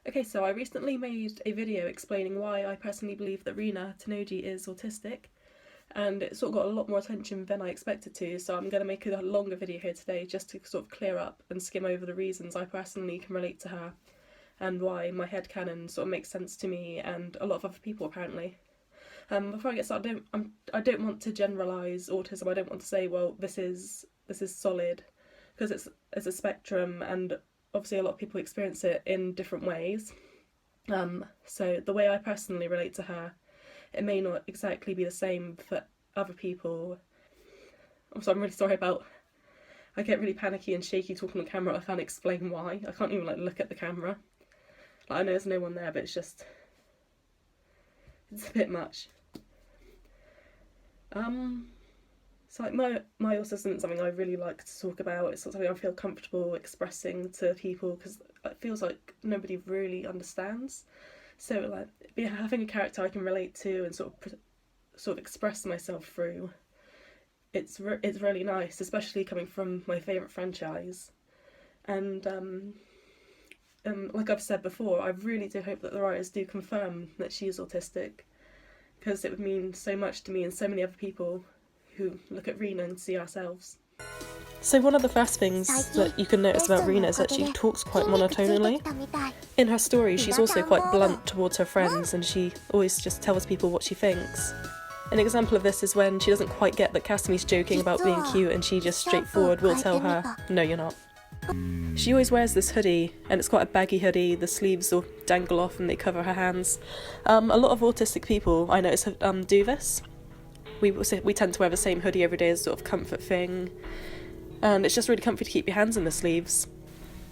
Okay, so I recently made a video explaining why I personally believe that Rina Tennoji is autistic, and it sort of got a lot more attention than I expected to, so I'm going to make a longer video here today just to sort of clear up and skim over the reasons I personally can relate to her and why my headcanon sort of makes sense to me and a lot of other people apparently. Before I get started, I don't want to generalise autism. I don't want to say, well, this is solid, because it's a spectrum, and obviously a lot of people experience it in different ways. So the way I personally relate to her, it may not exactly be the same for other people. So I'm really sorry about. I get really panicky and shaky talking on camera. I can't explain why. I can't even look at the camera. I know there's no one there, but it's a bit much. So my autism is something I really like to talk about. It's something I feel comfortable expressing to people because it feels like nobody really understands. So having a character I can relate to and sort of express myself through, it's really nice, especially coming from my favourite franchise. And like I've said before, I really do hope that the writers do confirm that she is autistic, because it would mean so much to me and so many other people who look at Rina and see ourselves. So one of the first things that you can notice about Rina is that she talks quite monotonally. In her story, she's also quite blunt towards her friends, and she always just tells people what she thinks. An example of this is when she doesn't quite get that Kasami's joking about being cute, and she just straightforward will tell her, no, you're not. She always wears this hoodie, and it's quite a baggy hoodie. The sleeves will dangle off and they cover her hands. A lot of autistic people I notice do this. We tend to wear the same hoodie every day as a sort of comfort thing, and it's just really comfy to keep your hands in the sleeves.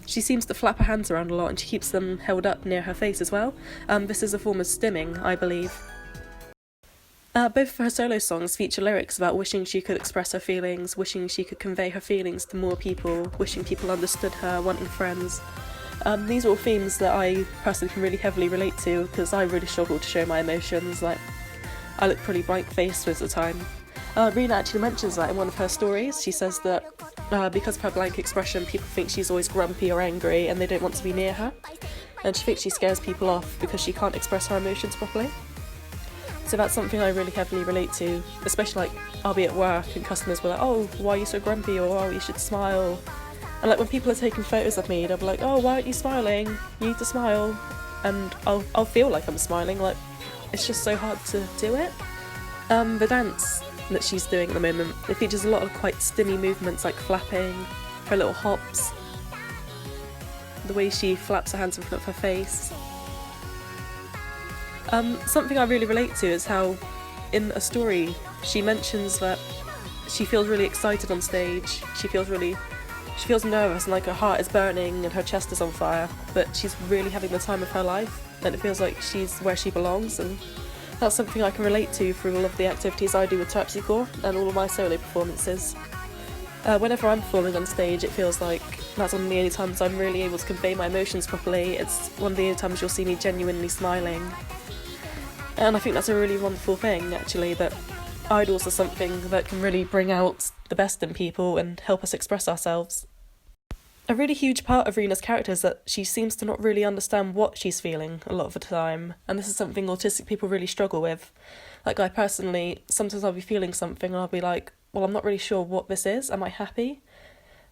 She seems to flap her hands around a lot, and she keeps them held up near her face as well. This is a form of stimming, I believe. Both of her solo songs feature lyrics about wishing she could express her feelings, wishing she could convey her feelings to more people, wishing people understood her, wanting friends. These are all themes that I personally can really heavily relate to, because I really struggle to show my emotions. I look pretty blank-faced most of the time. Rina actually mentions that in one of her stories. She says that because of her blank expression, people think she's always grumpy or angry and they don't want to be near her. And she thinks she scares people off because she can't express her emotions properly. So that's something I really heavily relate to, especially I'll be at work and customers will be like, oh, why are you so grumpy, or oh, you should smile. And when people are taking photos of me, they'll be like, oh, why aren't you smiling? You need to smile. And I'll feel like I'm smiling, it's just so hard to do it. The dance that she's doing at the moment, it features a lot of quite stimmy movements like flapping, her little hops, the way she flaps her hands in front of her face. Something I really relate to is how, in a story, she mentions that she feels really excited on stage, she feels nervous and her heart is burning and her chest is on fire, but she's really having the time of her life, and it feels like she's where she belongs, and that's something I can relate to through all of the activities I do with Terpsichore and all of my solo performances. Whenever I'm performing on stage, it feels like that's one of the only times I'm really able to convey my emotions properly. It's one of the only times you'll see me genuinely smiling. And I think that's a really wonderful thing, actually, that idols are something that can really bring out the best in people and help us express ourselves. A really huge part of Rina's character is that she seems to not really understand what she's feeling a lot of the time, and this is something autistic people really struggle with. I personally, sometimes I'll be feeling something and I'll be like, well, I'm not really sure what this is. Am I happy?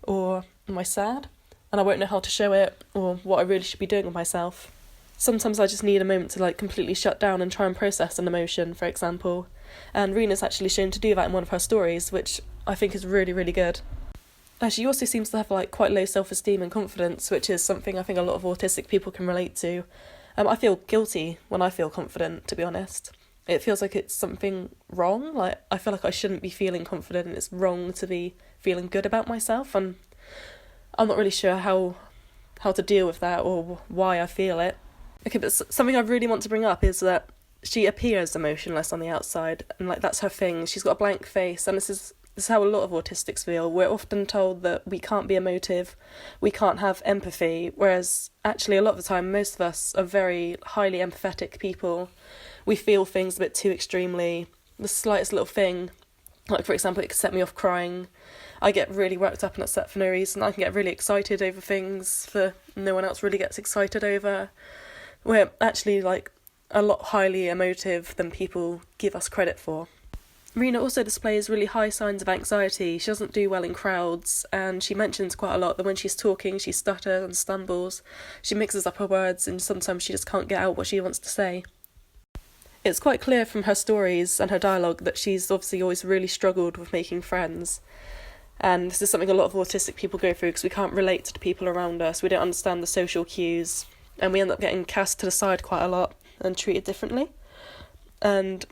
Or am I sad? And I won't know how to show it or what I really should be doing with myself. Sometimes I just need a moment to completely shut down and try and process an emotion, for example. And Rina's actually shown to do that in one of her stories, which I think is really, really good. She also seems to have quite low self-esteem and confidence, which is something I think a lot of autistic people can relate to. I feel guilty when I feel confident, to be honest. It feels like it's something wrong. I feel like I shouldn't be feeling confident, and it's wrong to be feeling good about myself, and I'm not really sure how to deal with that or why I feel it. Okay, but something I really want to bring up is that she appears emotionless on the outside, and that's her thing. She's got a blank face, and this is how a lot of autistics feel. We're often told that we can't be emotive, we can't have empathy, whereas actually a lot of the time most of us are very highly empathetic people. We feel things a bit too extremely. The slightest little thing, for example, it could set me off crying. I get really worked up and upset for no reason. I can get really excited over things that no one else really gets excited over. We're actually like a lot highly emotive than people give us credit for. Rina also displays really high signs of anxiety. She doesn't do well in crowds, and she mentions quite a lot that when she's talking, she stutters and stumbles. She mixes up her words, and sometimes she just can't get out what she wants to say. It's quite clear from her stories and her dialogue that she's obviously always really struggled with making friends. And this is something a lot of autistic people go through because we can't relate to the people around us. We don't understand the social cues, and we end up getting cast to the side quite a lot and treated differently. And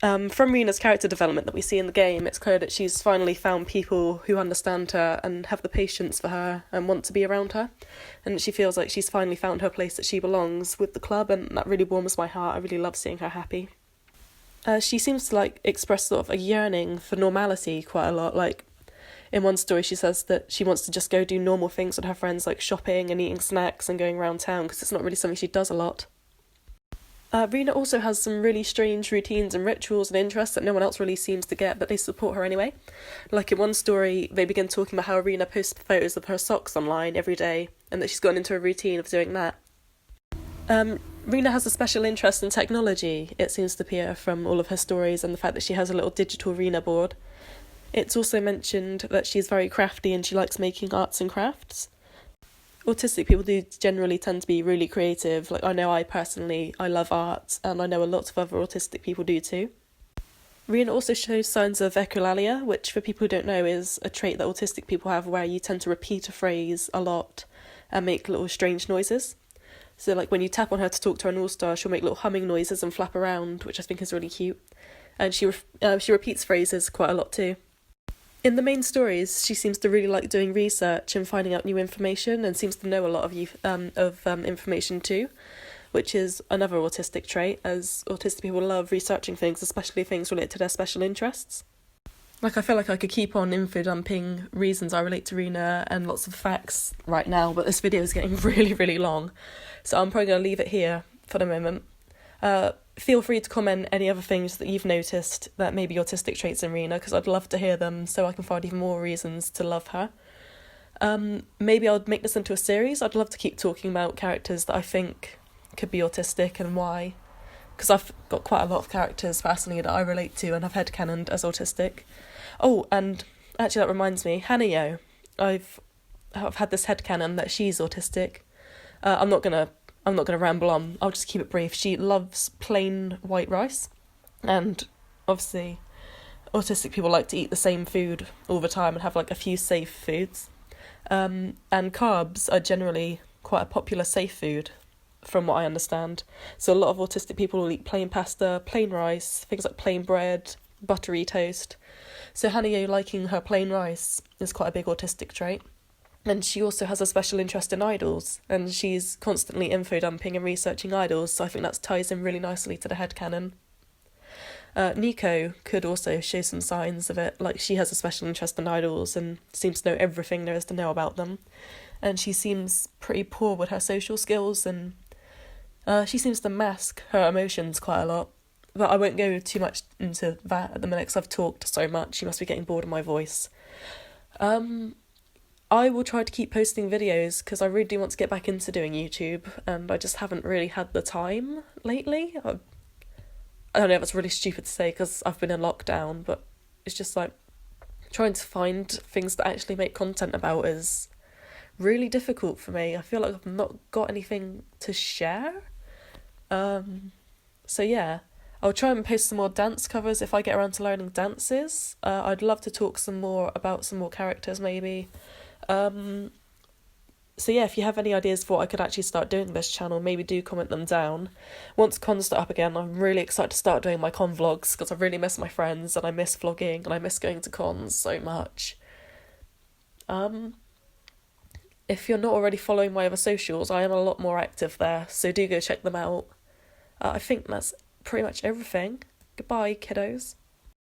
from Rina's character development that we see in the game, it's clear that she's finally found people who understand her and have the patience for her and want to be around her. And she feels like she's finally found her place that she belongs with the club, and that really warms my heart. I really love seeing her happy. She seems to express sort of a yearning for normality quite a lot. Like in one story she says that she wants to just go do normal things with her friends, like shopping and eating snacks and going around town, because it's not really something she does a lot. Rina also has some really strange routines and rituals and interests that no one else really seems to get, but they support her anyway. Like in one story, they begin talking about how Rina posts photos of her socks online every day, and that she's gotten into a routine of doing that. Rina has a special interest in technology, it seems to appear from all of her stories, and the fact that she has a little digital Rina board. It's also mentioned that she's very crafty and she likes making arts and crafts. Autistic people do generally tend to be really creative. Like I know I love art, and I know a lot of other autistic people do too. Rina also shows signs of echolalia, which for people who don't know is a trait that autistic people have where you tend to repeat a phrase a lot and make little strange noises. So like when you tap on her to talk to her All-Star, she'll make little humming noises and flap around, which I think is really cute. And she repeats phrases quite a lot too. In the main stories, she seems to really like doing research and finding out new information, and seems to know a lot of information too, which is another autistic trait, as autistic people love researching things, especially things related to their special interests. Like I feel like I could keep on info dumping reasons I relate to Rina and lots of facts right now, but this video is getting really, really long, so I'm probably going to leave it here for the moment. Feel free to comment any other things that you've noticed that may be autistic traits in Rina, because I'd love to hear them so I can find even more reasons to love her. Maybe I'll make this into a series. I'd love to keep talking about characters that I think could be autistic and why, because I've got quite a lot of characters personally that I relate to and have headcanoned as autistic. Oh, and actually that reminds me, Hanayo. I've had this headcanon that she's autistic. I'm not gonna ramble on. I'll just keep it brief. She loves plain white rice, and obviously autistic people like to eat the same food all the time and have a few safe foods. And carbs are generally quite a popular safe food, from what I understand. So a lot of autistic people will eat plain pasta, plain rice, things like plain bread, buttery toast. So Hanayo liking her plain rice is quite a big autistic trait. And she also has a special interest in idols, and she's constantly info dumping and researching idols, so I think that ties in really nicely to the headcanon. Nico could also show some signs of it, like she has a special interest in idols and seems to know everything there is to know about them. And she seems pretty poor with her social skills, and she seems to mask her emotions quite a lot. But I won't go too much into that at the minute because I've talked so much. You must be getting bored of my voice. I will try to keep posting videos because I really do want to get back into doing YouTube, and I just haven't really had the time lately. I don't know if it's really stupid to say because I've been in lockdown, but it's just trying to find things to actually make content about is really difficult for me. I feel like I've not got anything to share. So yeah, I'll try and post some more dance covers if I get around to learning dances. I'd love to talk some more about some more characters maybe. So yeah, if you have any ideas for what I could actually start doing this channel, maybe do comment them down. Once cons start up again, I'm really excited to start doing my con vlogs because I really miss my friends and I miss vlogging and I miss going to cons so much. If you're not already following my other socials, I am a lot more active there, so do go check them out. I think that's pretty much everything. Goodbye, kiddos.